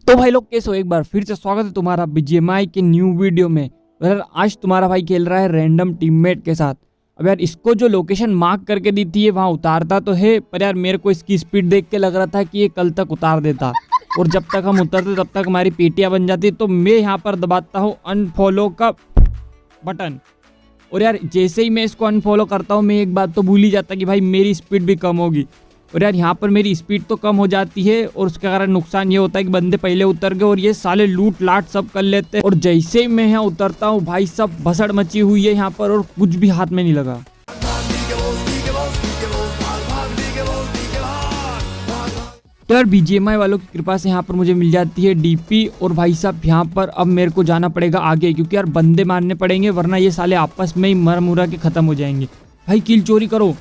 तो भाई लोग कैसे हो, एक बार फिर से स्वागत है तुम्हारा बीजीएमआई के न्यू वीडियो में। यार आज तुम्हारा भाई खेल रहा है रैंडम टीममेट के साथ। अब यार इसको जो लोकेशन मार्क करके दी थी वहाँ उतारता तो है, पर यार मेरे को इसकी स्पीड देख के लग रहा था कि ये कल तक उतार देता, और जब तक हम उतरते तब तक हमारी पेटियाँ बन जाती। तो मैं यहाँ पर दबाता हूँ अनफॉलो का बटन, और यार जैसे ही मैं इसको अनफॉलो करता हूँ मैं एक बात तो भूल ही जाता कि भाई मेरी स्पीड भी कम होगी। और यार यहाँ पर मेरी स्पीड तो कम हो जाती है, और उसके कारण नुकसान ये होता है कि बंदे पहले उतर गए और ये साले लूट लाट सब कर लेते हैं। और जैसे ही मैं यहाँ उतरता हूँ भाई सब भसड़ मची हुई है यहाँ पर, और कुछ भी हाथ में नहीं लगा। तो यार बीजीएमआई वालों की कृपा से यहाँ पर मुझे मिल जाती है डीपी, और भाई साहब यहाँ पर अब मेरे को जाना पड़ेगा आगे, क्योंकि यार बंदे मारने पड़ेंगे वरना ये साले आपस में ही मर मुरा के खत्म हो जाएंगे। भाई किल चोरी करो,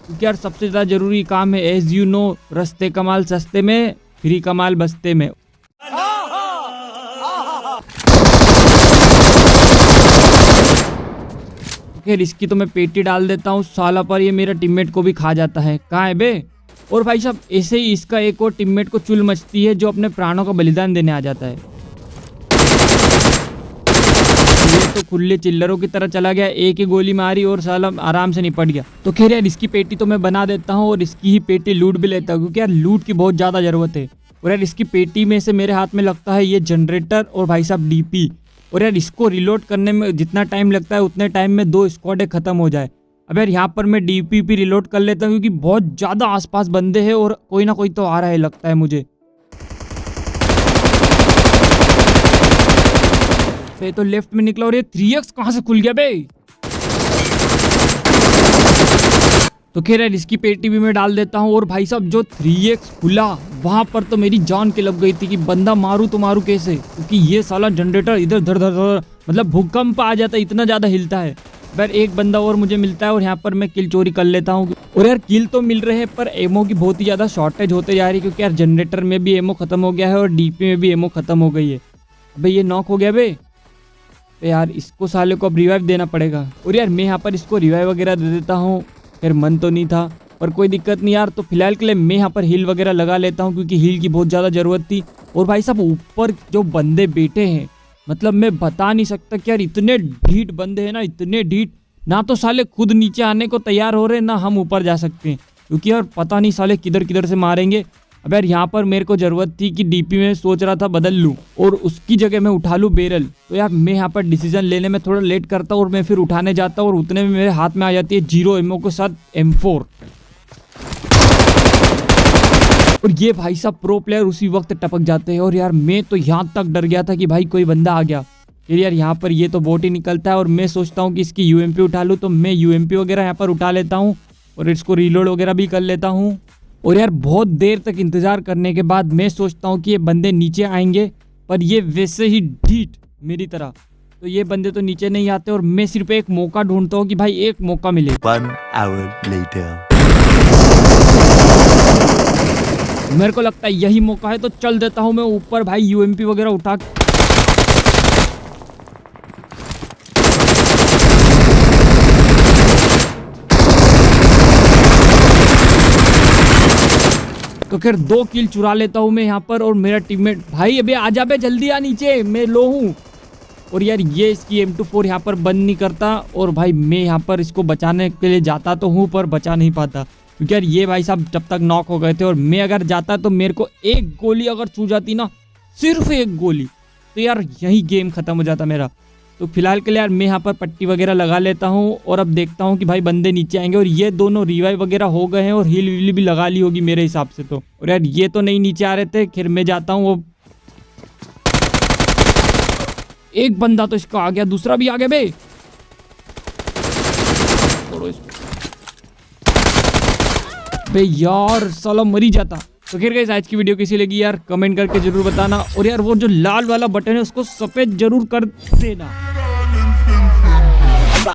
क्योंकि यार सबसे ज़्यादा जरूरी काम है। एज यू नो, रस्ते कमाल सस्ते में, फ्री कमाल बस्ते में। खैर इसकी तो मैं पेटी डाल देता हूँ साला, पर ये मेरा टीममेट को भी खा जाता है। कहाँ है बे? और भाई साहब ऐसे ही इसका एक और टीममेट को चुल मचती है जो अपने प्राणों का बलिदान देने आ जाता है। ये तो खुले चिल्लरों की तरह चला गया, एक ही गोली मारी और साला आराम से निपट गया। तो खैर यार इसकी पेटी तो मैं बना देता हूँ, और इसकी ही पेटी लूट भी लेता हूँ, क्योंकि यार लूट की बहुत ज़्यादा ज़रूरत है। और यार इसकी पेटी में से मेरे हाथ में लगता है ये जनरेटर और भाई साहब डीपी। और यार इसको रिलोड करने में जितना टाइम लगता है उतने टाइम में 2 स्क्वाडे खत्म हो जाए। अब यार यहाँ पर मैं डीपी भी रिलोड कर लेता हूँ, क्योंकि बहुत ज़्यादा आसपास बंदे हैं और कोई ना कोई तो आ रहा है लगता है मुझे। तो लेफ्ट में निकला, और ये 3x कहाँ से खुल गया बे? तो खैर यार इसकी पेटी भी मैं डाल देता हूँ, और भाई साहब जो 3x खुला वहां पर तो मेरी जान के लग गई थी कि बंदा मारू तो मारू कैसे, क्योंकि ये साला जनरेटर इधर धर धर धर मतलब भूकंप आ जाता है, इतना ज्यादा हिलता है। पर एक बंदा और मुझे मिलता है और यहाँ पर मैं किल चोरी कर लेता हूँ। और यार किल तो मिल रहे हैं पर एमो की बहुत ही ज्यादा शॉर्टेज होते जा रही है, क्योंकि यार जनरेटर में भी एमो खत्म हो गया है और डीपी में भी एमो खत्म हो गई है। भाई ये नॉक हो गया बे। यार इसको साले को अब रिवाइव देना पड़ेगा, और यार मैं यहाँ पर इसको रिवाइव वगैरह दे देता हूँ। फिर मन तो नहीं था पर कोई दिक्कत नहीं यार, तो फिलहाल के लिए मैं यहाँ पर हील वगैरह लगा लेता हूँ, क्योंकि हील की बहुत ज़्यादा ज़रूरत थी। और भाई साहब ऊपर जो बंदे बैठे हैं, मतलब मैं बता नहीं सकता कि यार इतने ढीठ बंदे हैं ना, इतने ढीठ, ना तो साले खुद नीचे आने को तैयार हो रहे ना हम ऊपर जा सकते हैं, क्योंकि यार पता नहीं साले किधर किधर से मारेंगे। अब यार यहाँ पर मेरे को जरूरत थी कि डीपी में सोच रहा था बदल लूँ और उसकी जगह मैं उठा लूँ बेरल। तो यार मैं यहाँ पर डिसीजन लेने में थोड़ा लेट करता हूँ, और मैं फिर उठाने जाता हूँ, और उतने में मेरे हाथ में आ जाती है 0 एमओ के साथ M4। और ये भाई साहब प्रो प्लेयर उसी वक्त टपक जाते हैं, और यार मैं तो यहाँ तक डर गया था कि भाई कोई बंदा आ गया। फिर यार यहाँ पर ये तो बोट ही निकलता है, और मैं सोचता हूँ कि इसकी UMP उठा लूँ, तो मैं UMP वगैरह यहाँ पर उठा लेता हूँ और इसको रीलोड वगैरह भी कर लेता हूँ। और यार बहुत देर तक इंतजार करने के बाद मैं सोचता हूँ कि ये बंदे नीचे आएंगे, पर ये वैसे ही ढीठ मेरी तरह, तो ये बंदे तो नीचे नहीं आते, और मैं सिर्फ एक मौका ढूंढता हूँ कि भाई एक मौका मिले। 1 hour later. मेरे को लगता है यही मौका है, तो चल देता हूँ मैं ऊपर भाई UMP वगैरह उठा। तो खैर 2 किल चुरा लेता हूँ मैं यहाँ पर, और मेरा टीममेट भाई अबे आ जा बे, जल्दी आ नीचे, मैं लो हूँ। और यार ये इसकी M24 यहाँ पर बंद नहीं करता, और भाई मैं यहाँ पर इसको बचाने के लिए जाता तो हूँ पर बचा नहीं पाता, क्योंकि यार ये भाई साहब जब तक नॉक हो गए थे, और मैं अगर जाता तो मेरे को एक गोली अगर छू जाती ना, सिर्फ एक गोली, तो यार यही गेम खत्म हो जाता मेरा। तो फिलहाल के लिए यार मैं यहाँ पर पट्टी वगैरह लगा लेता हूँ, और अब देखता हूँ कि भाई बंदे नीचे आएंगे, और ये दोनों रिवाइव वगैरह हो गए हैं और हील वील भी लगा ली होगी मेरे हिसाब से तो। और यार ये तो नहीं नीचे आ रहे थे, फिर मैं जाता हूँ। वो एक बंदा तो इसका आ गया, दूसरा भी आ गया बे। बे यार साला मरी जाता। तो खैर गाइस आज की वीडियो कैसी लगी यार कमेंट करके जरूर बताना, और यार वो जो लाल वाला बटन है उसको सफेद जरूर कर देना।